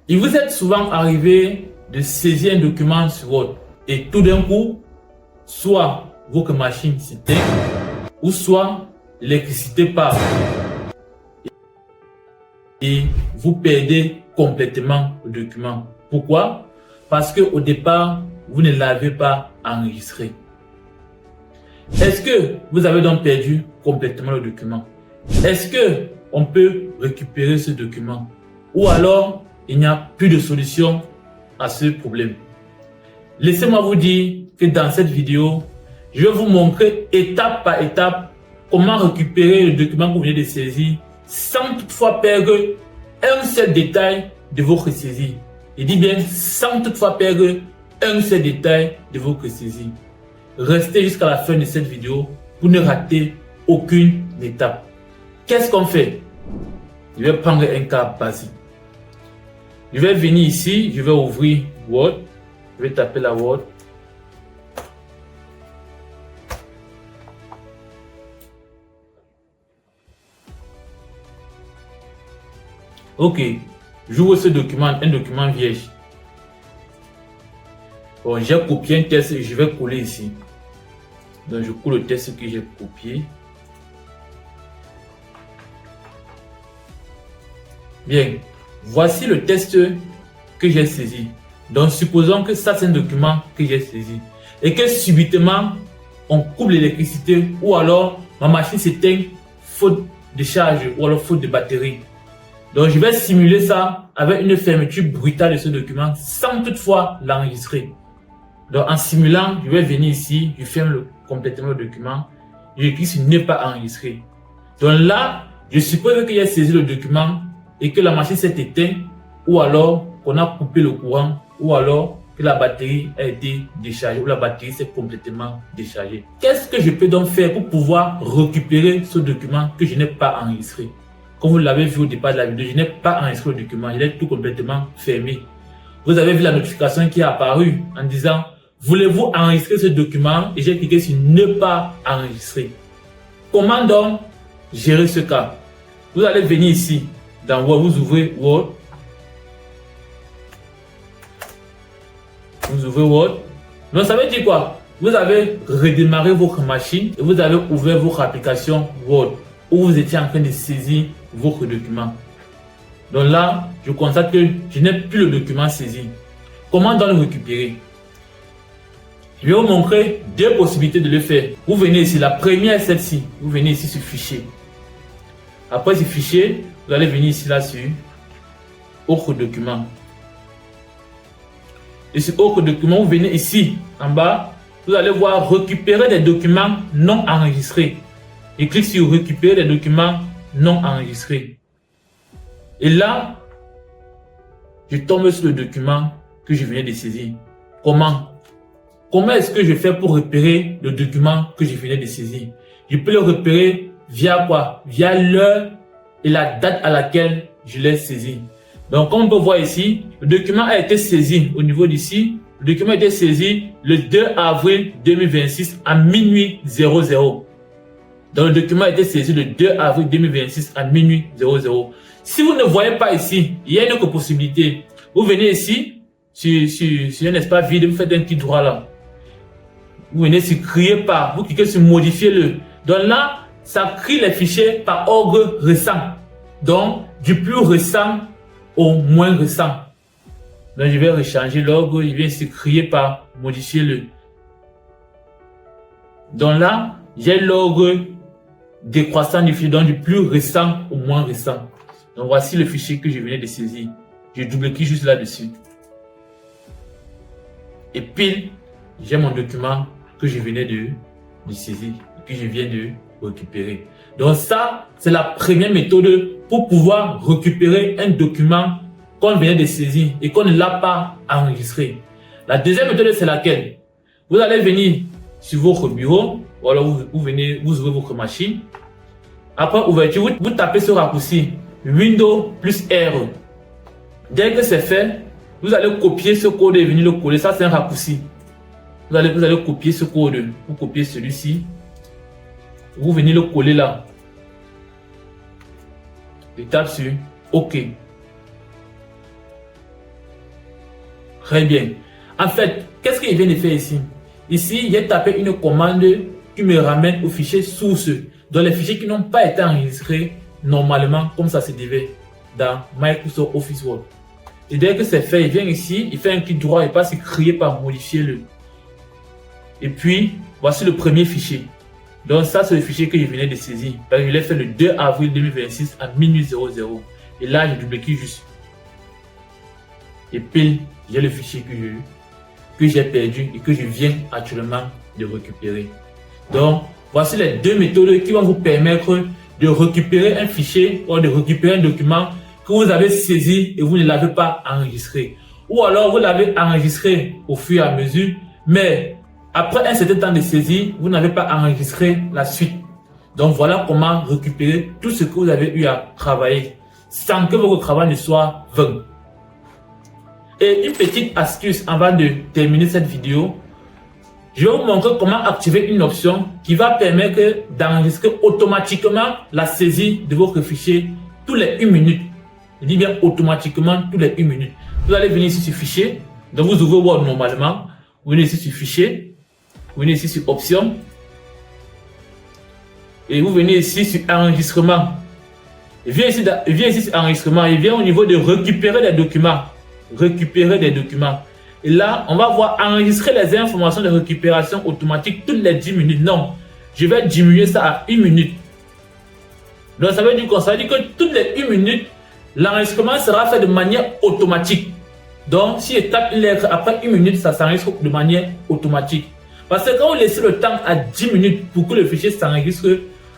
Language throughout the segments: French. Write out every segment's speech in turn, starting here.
Il vous est souvent arrivé de saisir un document sur Word et tout d'un coup, soit votre machine s'éteint ou soit l'électricité part et vous perdez complètement le document. Pourquoi? Parce qu'au départ, vous ne l'avez pas enregistré. Est-ce que vous avez donc perdu complètement le document? Est-ce que on peut récupérer ce document? Ou alors, il n'y a plus de solution à ce problème? Laissez-moi vous dire que dans cette vidéo, je vais vous montrer étape par étape comment récupérer le document que vous venez de saisir sans toutefois perdre un seul détail de votre saisie. Je dis bien sans toutefois perdre un seul détail de votre saisie. Restez jusqu'à la fin de cette vidéo pour ne rater aucune étape. Qu'est-ce qu'on fait? Je vais prendre un cas basique. Je vais venir ici, je vais ouvrir Word. Je vais taper la Word. Ok, j'ouvre ce document, un document vierge. Bon, j'ai copié un texte et je vais coller ici. Donc, je colle le texte que j'ai copié. Bien, voici le texte que j'ai saisi. Donc, supposons que ça, c'est un document que j'ai saisi. Et que subitement, on coupe l'électricité ou alors ma machine s'éteint faute de charge ou alors faute de batterie. Donc, je vais simuler ça avec une fermeture brutale de ce document sans toutefois l'enregistrer. Donc, en simulant, je vais venir ici, je ferme complètement le document, je clique sur ne pas enregistrer. Donc là, je suppose que j'ai saisi le document et que la machine s'est éteinte ou alors qu'on a coupé le courant ou alors que la batterie a été déchargée ou la batterie s'est complètement déchargée. Qu'est-ce que je peux donc faire pour pouvoir récupérer ce document que je n'ai pas enregistré? Comme vous l'avez vu au départ de la vidéo, je n'ai pas enregistré le document, il est tout complètement fermé. Vous avez vu la notification qui est apparue en disant « Voulez-vous enregistrer ce document ?» et j'ai cliqué sur « Ne pas enregistrer ». Comment donc gérer ce cas? Vous allez venir ici, dans Word, vous ouvrez Word. Vous ouvrez Word. Donc ça veut dire quoi? Vous avez redémarré votre machine et vous avez ouvert votre application Word où vous étiez en train de saisir votre document. Donc là, je constate que je n'ai plus le document saisi. Comment donc le récupérer? Je vais vous montrer deux possibilités de le faire. Vous venez ici, la première est celle-ci. Vous venez ici sur Fichier. Après ce fichier, vous allez venir ici là sur Autres documents. Et sur Autres documents, vous venez ici en bas. Vous allez voir Récupérer des documents non enregistrés. Et clique sur Récupérer des documents non enregistrés. Et là, je tombe sur le document que je venais de saisir. Comment est-ce que je fais pour repérer le document que je venais de saisir? Je peux le repérer via quoi? Via l'heure et la date à laquelle je l'ai saisi. Donc, comme on peut voir ici, le document a été saisi au niveau d'ici. Le document a été saisi le 2 avril 2026 à minuit 00. Donc, le document a été saisi le 2 avril 2026 à minuit 00. Si vous ne voyez pas ici, il y a une autre possibilité. Vous venez ici, sur un espace vide, vous faites un clic droit là. Vous venez sur Créer par, vous cliquez sur Modifier le. Donc là, ça crie les fichiers par ordre récent. Donc, du plus récent au moins récent. Donc, je vais rechanger l'ordre, il vient se créer par Modifier le. Donc là, j'ai l'ordre décroissant du fichier, donc du plus récent au moins récent. Donc, voici le fichier que je venais de saisir. Je double-clique juste là-dessus. Et pile, j'ai mon document que je venais de saisir, que je viens de récupérer. Donc ça, c'est la première méthode pour pouvoir récupérer un document qu'on venait de saisir et qu'on ne l'a pas enregistré. La deuxième méthode, c'est laquelle? Vous allez venir sur votre bureau, ou alors vous venez, vous ouvrez votre machine. Après ouverture, vous tapez ce raccourci Windows plus R. Dès que c'est fait, vous allez copier ce code et venir le coller. Ça, c'est un raccourci. Vous allez copier ce code. Vous copiez celui-ci. Vous venez le coller là. Et tape sur OK. Très bien. En fait, qu'est-ce qu'il vient de faire ici? Ici, j'ai tapé une commande qui me ramène au fichier source, dans les fichiers qui n'ont pas été enregistrés normalement comme ça se devait dans Microsoft Office Word. Et dès que c'est fait, il vient ici, il fait un clic droit et passe sur créer par modifier-le. Et puis, voici le premier fichier. Donc ça, c'est le fichier que je venais de saisir. Je l'ai fait le 2 avril 2026 à minuit 00. Et là, je double-clique juste. Et pile, j'ai le fichier que j'ai perdu et que je viens actuellement de récupérer. Donc, voici les deux méthodes qui vont vous permettre de récupérer un fichier ou de récupérer un document que vous avez saisi et vous ne l'avez pas enregistré. Ou alors, vous l'avez enregistré au fur et à mesure, mais après un certain temps de saisie, vous n'avez pas enregistré la suite. Donc, voilà comment récupérer tout ce que vous avez eu à travailler sans que votre travail ne soit vain. Et une petite astuce avant de terminer cette vidéo, je vais vous montrer comment activer une option qui va permettre d'enregistrer automatiquement la saisie de votre fichier tous les 1 minute. Je dis bien automatiquement tous les 1 minute. Vous allez venir ici sur fichier, donc vous ouvrez Word normalement, vous venez ici sur fichier, vous venez ici sur option et vous venez ici sur enregistrement. Il vient ici sur enregistrement, il vient au niveau de récupérer des documents. Récupérer des documents. Et là, on va voir enregistrer les informations de récupération automatique toutes les 10 minutes. Non, je vais diminuer ça à 1 minute. Donc ça veut dire quoi? Ça veut dire que toutes les 1 minute, l'enregistrement sera fait de manière automatique. Donc si je tape une lettre après 1 minute, ça s'enregistre de manière automatique. Parce que quand vous laissez le temps à 10 minutes pour que le fichier s'enregistre,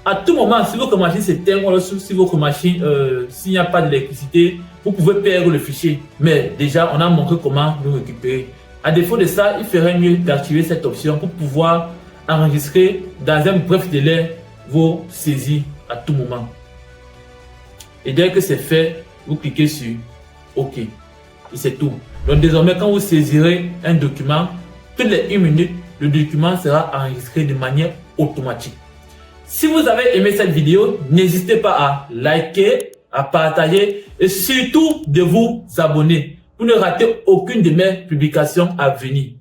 à tout moment, si votre machine s'éteint ou si votre machine, s'il n'y a pas d'électricité, vous pouvez perdre le fichier. Mais déjà, on a montré comment le récupérer. À défaut de ça, il ferait mieux d'activer cette option pour pouvoir enregistrer dans un bref délai vos saisies à tout moment. Et dès que c'est fait, vous cliquez sur OK. Et c'est tout. Donc désormais, quand vous saisirez un document, toutes les 1 minute, le document sera enregistré de manière automatique. Si vous avez aimé cette vidéo, n'hésitez pas à liker, à partager et surtout de vous abonner pour ne rater aucune de mes publications à venir.